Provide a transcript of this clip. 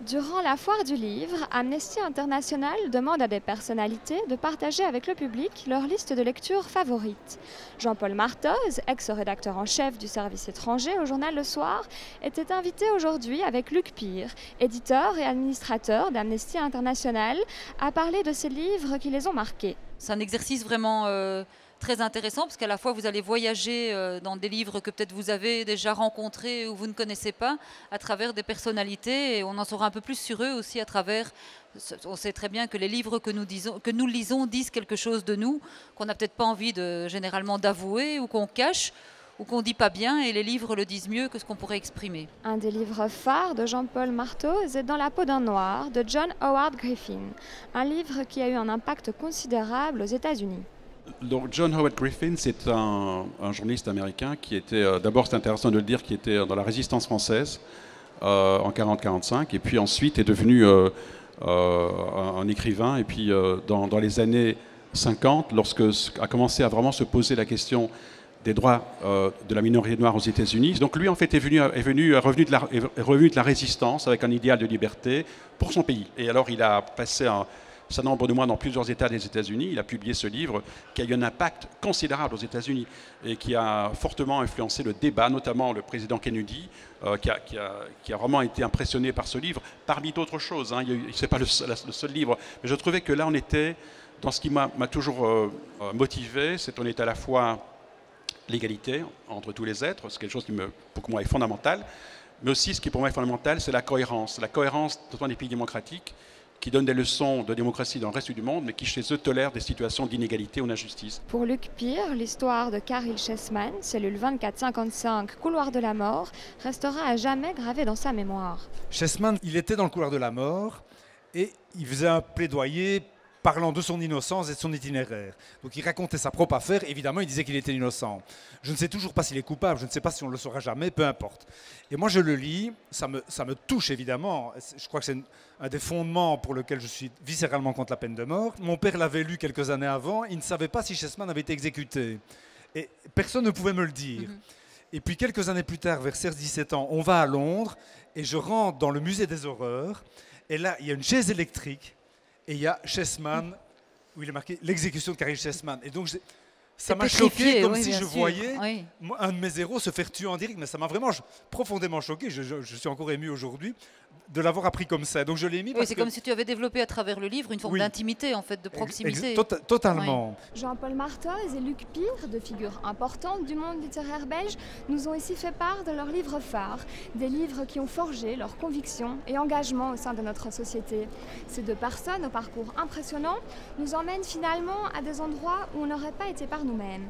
Durant la foire du livre, Amnesty International demande à des personnalités de partager avec le public leur liste de lectures favorites. Jean-Paul Martoz, ex-rédacteur en chef du service étranger au journal Le Soir, était invité aujourd'hui avec Luc Pire, éditeur et administrateur d'Amnesty International, à parler de ces livres qui les ont marqués. C'est un exercice vraiment très intéressant parce qu'à la fois vous allez voyager dans des livres que peut-être vous avez déjà rencontrés ou vous ne connaissez pas à travers des personnalités et on en saura un peu plus sur eux aussi à travers, on sait très bien que les livres que nous lisons disent quelque chose de nous qu'on n'a peut-être pas envie généralement d'avouer ou qu'on cache ou qu'on ne dit pas bien et les livres le disent mieux que ce qu'on pourrait exprimer. Un des livres phares de Jean-Paul Martoz est Dans la peau d'un noir de John Howard Griffin, un livre qui a eu un impact considérable aux États-Unis. Donc John Howard Griffin, c'est un journaliste américain qui était, d'abord c'est intéressant de le dire, qui était dans la résistance française en 40-45 et puis ensuite est devenu un écrivain et puis dans les années 50, lorsque a commencé à vraiment se poser la question des droits de la minorité noire aux États-Unis. Donc lui en fait est revenu de la résistance avec un idéal de liberté pour son pays. Et alors il a passé un certain nombre de mois dans plusieurs États des États-Unis. Il a publié ce livre qui a eu un impact considérable aux États-Unis et qui a fortement influencé le débat, notamment le président Kennedy, qui a vraiment été impressionné par ce livre, parmi d'autres choses. Hein. Ce n'est pas le seul livre, mais je trouvais que là, on était dans ce qui m'a toujours motivé, c'est qu'on est à la fois l'égalité entre tous les êtres, c'est quelque chose qui, pour moi, est fondamental, mais aussi, ce qui pour moi est fondamental, c'est la cohérence dans les pays démocratiques, qui donnent des leçons de démocratie dans le reste du monde, mais qui chez eux tolèrent des situations d'inégalité ou d'injustice. Pour Luc Pire, l'histoire de Caril Chessman, cellule 2455, couloir de la mort, restera à jamais gravée dans sa mémoire. Chessman, il était dans le couloir de la mort et il faisait un plaidoyer parlant de son innocence et de son itinéraire. Donc il racontait sa propre affaire, évidemment il disait qu'il était innocent. Je ne sais toujours pas s'il est coupable, je ne sais pas si on le saura jamais, peu importe. Et moi je le lis, ça me touche évidemment, je crois que c'est un des fondements pour lequel je suis viscéralement contre la peine de mort. Mon père l'avait lu quelques années avant, il ne savait pas si Chessman avait été exécuté. Et personne ne pouvait me le dire. Et puis quelques années plus tard, vers 16-17 ans, on va à Londres et je rentre dans le musée des horreurs et là il y a une chaise électrique. Et il y a Chessman, où il est marqué l'exécution de Caril Chessman. Et donc, ça m'a choqué, comme si je voyais un de mes héros se faire tuer en direct. Mais ça m'a vraiment profondément choqué. Je suis encore ému aujourd'hui de l'avoir appris comme ça. Donc je l'ai mis. Oui, c'est comme si tu avais développé à travers le livre une forme d'intimité, en fait, de proximité. Totalement. Oui. Jean-Paul Martoz et Luc Pire, deux figures importantes du monde littéraire belge, nous ont ici fait part de leurs livres phares, des livres qui ont forgé leurs convictions et engagements au sein de notre société. Ces deux personnes, au parcours impressionnant, nous emmènent finalement à des endroits où on n'aurait pas été par nous-mêmes.